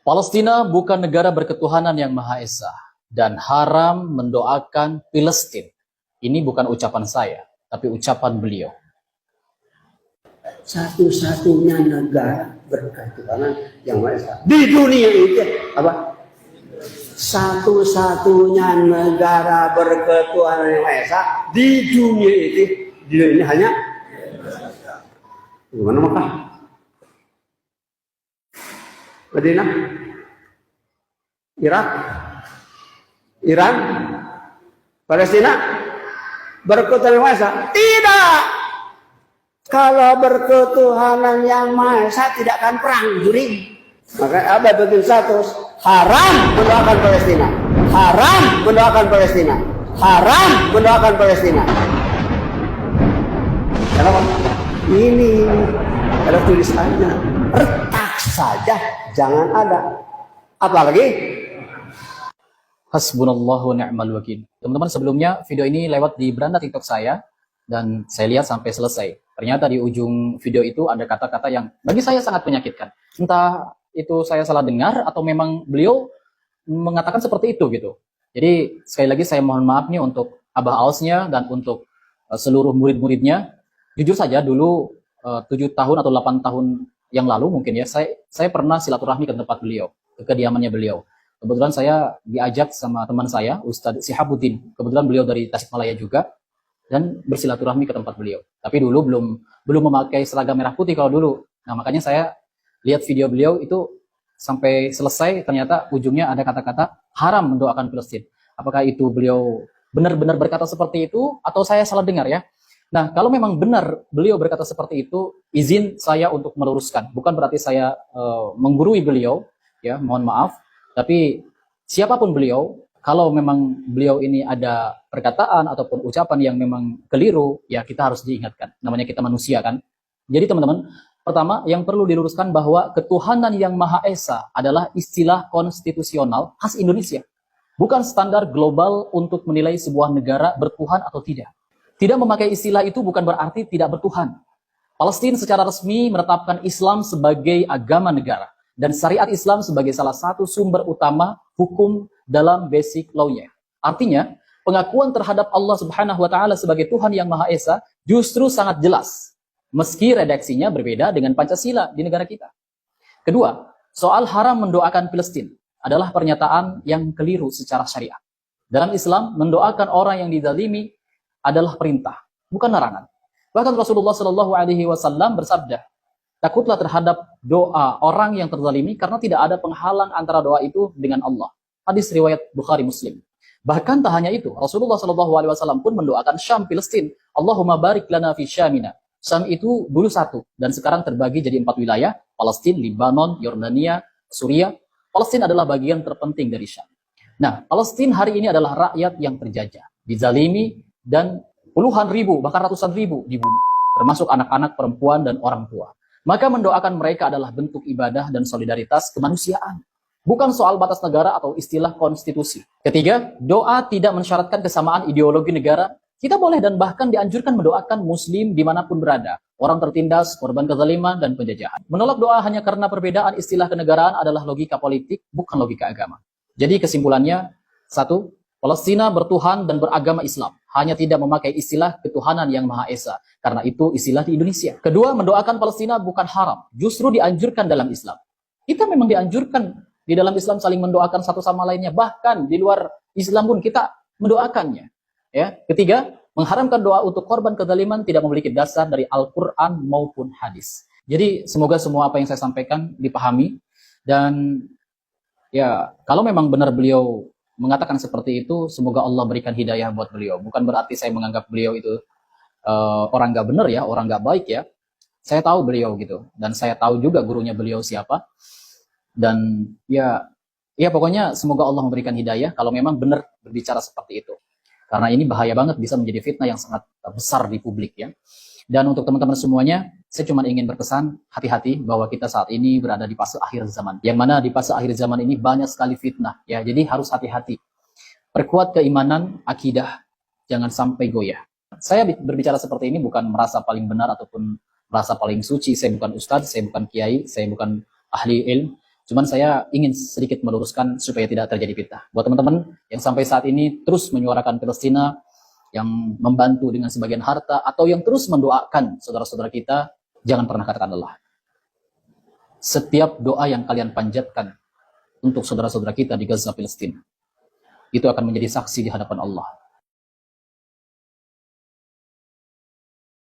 Palestina bukan negara berketuhanan yang Maha Esa dan haram mendoakan Palestina. Ini bukan ucapan saya, tapi ucapan beliau. Satu-satunya negara berketuhanan yang Maha Esa di dunia itu apa? Satu-satunya negara berketuhanan yang Maha Esa di dunia ini hanya gimana Mekah? Madinah, Irak, Iran, Palestina, berketuhanan Maha Esa? Tidak. Kalau berketuhanan yang Maha Esa tidak akan perang juri. Maka ada bagian satu haram mendoakan Palestina, haram mendoakan Palestina, haram mendoakan Palestina. Kenapa? Ini ada tulisannya. Retak saja, jangan ada. Apalagi Hasbunallahu wa ni'mal wakil. Teman-teman, sebelumnya video ini lewat di beranda TikTok saya dan saya lihat sampai selesai. Ternyata di ujung video itu ada kata-kata yang bagi saya sangat menyakitkan. Entah itu saya salah dengar atau memang beliau mengatakan seperti itu gitu. Jadi sekali lagi saya mohon maaf nih untuk Abah Ausnya dan untuk seluruh murid-muridnya. Jujur saja dulu 7 tahun atau 8 tahun yang lalu mungkin ya, saya pernah silaturahmi ke tempat beliau, ke kediamannya beliau. Kebetulan saya diajak sama teman saya, Ustadz Sihabuddin. Kebetulan beliau dari Tasikmalaya juga, dan bersilaturahmi ke tempat beliau. Tapi dulu belum memakai seragam merah putih kalau dulu. Nah makanya saya lihat video beliau itu sampai selesai, ternyata ujungnya ada kata-kata haram mendoakan Palestina. Apakah itu beliau benar-benar berkata seperti itu atau saya salah dengar ya? Nah, kalau memang benar beliau berkata seperti itu, izin saya untuk meluruskan. Bukan berarti saya menggurui beliau, ya, mohon maaf. Tapi siapapun beliau, kalau memang beliau ini ada perkataan ataupun ucapan yang memang keliru, ya kita harus diingatkan. Namanya kita manusia kan. Jadi teman-teman, pertama yang perlu diluruskan bahwa ketuhanan yang Maha Esa adalah istilah konstitusional khas Indonesia. Bukan standar global untuk menilai sebuah negara bertuhan atau tidak. Tidak memakai istilah itu bukan berarti tidak bertuhan. Palestina secara resmi menetapkan Islam sebagai agama negara dan syariat Islam sebagai salah satu sumber utama hukum dalam basic law-nya. Artinya, pengakuan terhadap Allah Subhanahu wa taala sebagai Tuhan yang Maha Esa justru sangat jelas, meski redaksinya berbeda dengan Pancasila di negara kita. Kedua, soal haram mendoakan Palestina adalah pernyataan yang keliru secara syariat. Dalam Islam, mendoakan orang yang dizalimi adalah perintah, bukan larangan. Bahkan Rasulullah Shallallahu Alaihi Wasallam bersabda, takutlah terhadap doa orang yang terzalimi karena tidak ada penghalang antara doa itu dengan Allah. Hadis riwayat Bukhari Muslim. Bahkan tak hanya itu, Rasulullah SAW pun mendoakan Syam, Palestina. Allahumma barik lana fi Syamina. Syam itu dulu satu dan sekarang terbagi jadi 4 wilayah: Palestina, Libanon, Yordania, Suriah. Palestina adalah bagian terpenting dari Syam. Nah, Palestina hari ini adalah rakyat yang terjajah, dizalimi dan puluhan ribu bahkan ratusan ribu dibunuh, termasuk anak-anak, perempuan dan orang tua. Maka mendoakan mereka adalah bentuk ibadah dan solidaritas kemanusiaan. Bukan soal batas negara atau istilah konstitusi. Ketiga, doa tidak mensyaratkan kesamaan ideologi negara. Kita boleh dan bahkan dianjurkan mendoakan muslim dimanapun berada. Orang tertindas, korban kezaliman, dan penjajahan. Menolak doa hanya karena perbedaan istilah kenegaraan adalah logika politik, bukan logika agama. Jadi kesimpulannya, satu, Palestina bertuhan dan beragama Islam. Hanya tidak memakai istilah ketuhanan yang Maha Esa. Karena itu istilah di Indonesia. Kedua, mendoakan Palestina bukan haram. Justru dianjurkan dalam Islam. Kita memang dianjurkan di dalam Islam saling mendoakan satu sama lainnya. Bahkan di luar Islam pun kita mendoakannya. Ya. Ketiga, mengharamkan doa untuk korban kezaliman tidak memiliki dasar dari Al-Quran maupun hadis. Jadi semoga semua apa yang saya sampaikan dipahami. Dan ya, kalau memang benar beliau mengatakan seperti itu, semoga Allah berikan hidayah buat beliau. Bukan berarti saya menganggap beliau itu orang nggak benar ya, orang nggak baik ya. Saya tahu beliau gitu, dan saya tahu juga gurunya beliau siapa. Dan ya pokoknya semoga Allah memberikan hidayah kalau memang benar berbicara seperti itu. Karena ini bahaya banget, bisa menjadi fitnah yang sangat besar di publik ya. Dan untuk teman-teman semuanya, saya cuma ingin berpesan, hati-hati bahwa kita saat ini berada di fase akhir zaman. Yang mana di fase akhir zaman ini banyak sekali fitnah ya. Jadi harus hati-hati. Perkuat keimanan, akidah, jangan sampai goyah. Saya berbicara seperti ini bukan merasa paling benar ataupun merasa paling suci. Saya bukan ustadz, saya bukan kiai, saya bukan ahli ilmu. Cuman saya ingin sedikit meluruskan supaya tidak terjadi fitnah. Buat teman-teman yang sampai saat ini terus menyuarakan Palestina, yang membantu dengan sebagian harta, atau yang terus mendoakan saudara-saudara kita, jangan pernah katakan lelah. Setiap doa yang kalian panjatkan untuk saudara-saudara kita di Gaza, Palestina, itu akan menjadi saksi di hadapan Allah.